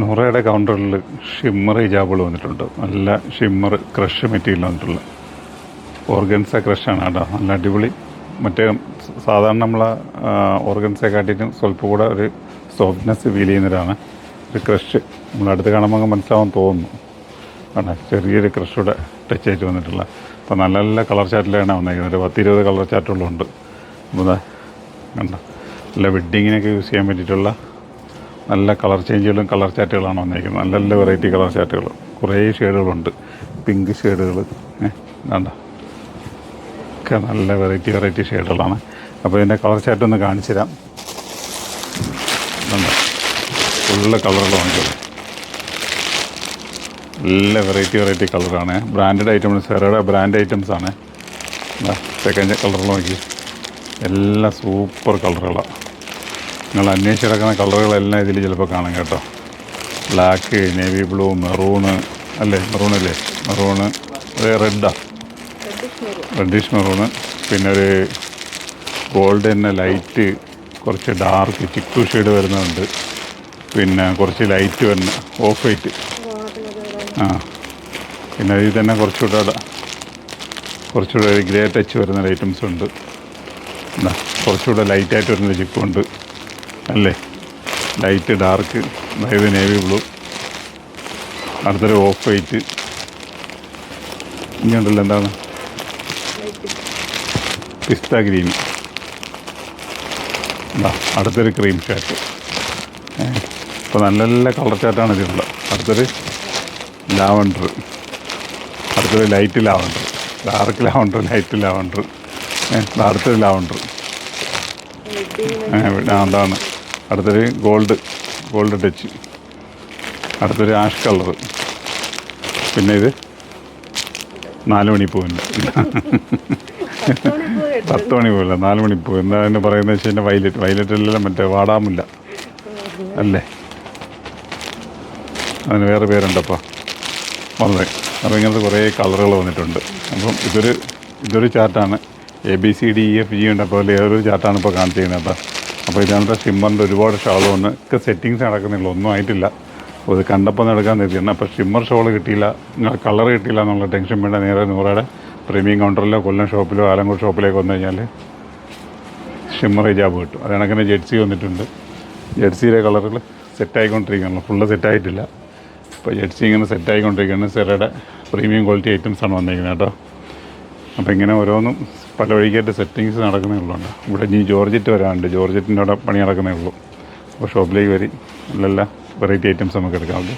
നൂറയുടെ കൗണ്ടറിൽ ഷിമ്മർ ഹിജാബുകൾ വന്നിട്ടുണ്ട്. നല്ല ഷിമ്മർ ക്രഷ് മെറ്റീരിയൽ വന്നിട്ടുള്ള ഓർഗൻസ ക്രഷാണ് കേട്ടോ. നല്ല അടിപൊളി. മറ്റേ സാധാരണ നമ്മളെ ഓർഗൻസയെ കാട്ടിയിട്ടും സ്വല്പം കൂടെ ഒരു സോഫ്റ്റ്നെസ് ഫീൽ ചെയ്യുന്നതാണ്. ഒരു ക്രഷ് നമ്മളടുത്ത് കാണുമ്പോൾ മനസ്സിലാവാൻ തോന്നുന്നു. ആണ് ചെറിയൊരു ക്രഷൂടെ ടച്ച് ആയിട്ട് വന്നിട്ടുള്ള. അപ്പോൾ നല്ല നല്ല കളർ ചാറ്റിലാണ് വന്നിരിക്കുന്നത്. ഒരു 10-20 കളർ ചാറ്റുകളുണ്ട്. അപ്പോൾ കണ്ട നല്ല വെഡ്ഡിങ്ങിനൊക്കെ യൂസ് ചെയ്യാൻ പറ്റിയിട്ടുള്ള നല്ല കളർ ചേഞ്ചുകളും കളർ ചാറ്റുകളാണ് വന്നിരിക്കുന്നത്. നല്ല നല്ല വെറൈറ്റി കളർ ചാറ്റുകൾ, കുറേ ഷെയ്ഡുകളുണ്ട്. പിങ്ക് ഷെയ്ഡുകൾ വേണ്ട ഒക്കെ നല്ല വെറൈറ്റി ഷെയ്ഡുകളാണ്. അപ്പോൾ ഇതിൻ്റെ കളർ ചാറ്റ് ഒന്ന് കാണിച്ചു തരാം. ഫുള്ള് കളറുകൾ വാങ്ങിച്ചത് നല്ല വെറൈറ്റി കളറാണ്. ബ്രാൻഡഡ് ഐറ്റംസ്, സെറയുടെ ബ്രാൻഡ് ഐറ്റംസാണ്. സെക്കൻഡ് കളറിൽ നോക്കി എല്ലാം സൂപ്പർ കളറുകളാണ്. നിങ്ങൾ അന്വേഷിച്ച് കിടക്കുന്ന കളറുകളെല്ലാം ഇതിൽ ചിലപ്പോൾ കാണാം കേട്ടോ. ബ്ലാക്ക്, നേവി ബ്ലൂ, മെറൂണ് അല്ലേ, മെറൂണല്ലേ, മെറൂണ് റെഡിഷ് മെറൂണ്, പിന്നെ ഒരു ഗോൾഡൻ ലൈറ്റ്, കുറച്ച് ഡാർക്ക് ചിക്കു ഷെയ്ഡ് വരുന്നുണ്ട്, പിന്നെ കുറച്ച് ലൈറ്റ് വരുന്ന ഓഫ് വൈറ്റ്, പിന്നെ ഇതിൽ തന്നെ കുറച്ചുകൂടെ ഗ്രേ ടച്ച് വരുന്ന ഐറ്റംസ് ഉണ്ട്. കുറച്ചുകൂടെ ലൈറ്റായിട്ട് വരുന്ന ചിക്കുണ്ട് അല്ലേ, ലൈറ്റ് ഡാർക്ക്, അതായത് നേവി ബ്ലൂ, അടുത്തൊരു ഓഫ് വൈറ്റ്, ഇനിയുണ്ടല്ലോ എന്താണ് പിസ്ത ഗ്രീൻ, അടുത്തൊരു ക്രീം ഷാറ്റ്. ഇപ്പോൾ നല്ല നല്ല കളർ ചാറ്റാണ് ഇതിലുള്ള. അടുത്തൊരു ലാവണ്ടർ, അടുത്തൊരു light lavender, dark lavender, light lavender, അടുത്തൊരു ലാവണ്ടർ, അതാണ് അടുത്തൊരു ഗോൾഡ് ടച്ച്, അടുത്തൊരു ആഷ് കളർ, പിന്നെ ഇത് 4 മണിപ്പൂവിൻ്റെ 10 മണിപ്പൂവില്ല 4 മണിപ്പൂ. എന്താ അതിന് പറയുന്നത് വെച്ച് കഴിഞ്ഞാൽ വയലറ്റെല്ലാം മറ്റേ വാടാമില്ല അല്ലേ, അതിന് വേറെ പേരുണ്ടപ്പോൾ വന്നത്. അപ്പോൾ ഇങ്ങനത്തെ കുറേ കളറുകൾ വന്നിട്ടുണ്ട്. അപ്പം ഇതൊരു ചാർട്ടാണ്. ABCDEFG ഉണ്ട്. അപ്പോൾ ഏതൊരു ചാർട്ടാണ് ഇപ്പോൾ കാണിച്ചിരിക്കുന്നത് കേട്ടോ. അപ്പോൾ ഇതിനകത്ത് ഷിമ്മറിൻ്റെ ഒരുപാട് ഷാൾ വന്ന് ഒക്കെ സെറ്റിങ്സ് നടക്കുന്നില്ല, ഒന്നും ആയിട്ടില്ല. അപ്പോൾ ഇത് കണ്ടപ്പോൾ നടക്കാൻ നിർത്തിയാണ്. അപ്പോൾ ഷിമ്മർ ഷോൾ കിട്ടിയില്ല, കളർ കിട്ടിയില്ല എന്നുള്ള ടെൻഷൻ വേണ്ട. നേരെ നൂറയുടെ പ്രീമിയം കൗണ്ടറിലോ കൊല്ലം ഷോപ്പിലോ ആലങ്കോട് ഷോപ്പിലേക്ക് വന്നു കഴിഞ്ഞാൽ ഷിമ്മർ ഹിജാബ് കിട്ടും. അത് കണക്കിന് ജെഴ്സി വന്നിട്ടുണ്ട്. ജെഴ്സിയിലെ കളറുകൾ സെറ്റായിക്കൊണ്ടിരിക്കുകയാണ്, ഫുള്ള് സെറ്റായിട്ടില്ല. ഇപ്പോൾ ജെഴ്സി ഇങ്ങനെ സെറ്റായിക്കൊണ്ടിരിക്കുകയാണ്. സെറയുടെ പ്രീമിയം ക്വാളിറ്റി ഐറ്റംസാണ് വന്നിരിക്കുന്നത് കേട്ടോ. അപ്പോൾ ഇങ്ങനെ ഓരോന്നും പല വഴിക്കായിട്ട് സെറ്റിങ്സ് നടക്കുന്നേ ഉള്ളൂ. ഇവിടെ ഇനി ജോർജറ്റ് വരാനുണ്ട്, ജോർജറ്റിൻ്റെ അവിടെ പണി നടക്കുന്നേ ഉള്ളൂ. അപ്പോൾ ഷോപ്പിലേക്ക് വരി നല്ല വെറൈറ്റി ഐറ്റംസ് നമുക്ക് എടുക്കാവുള്ളൂ.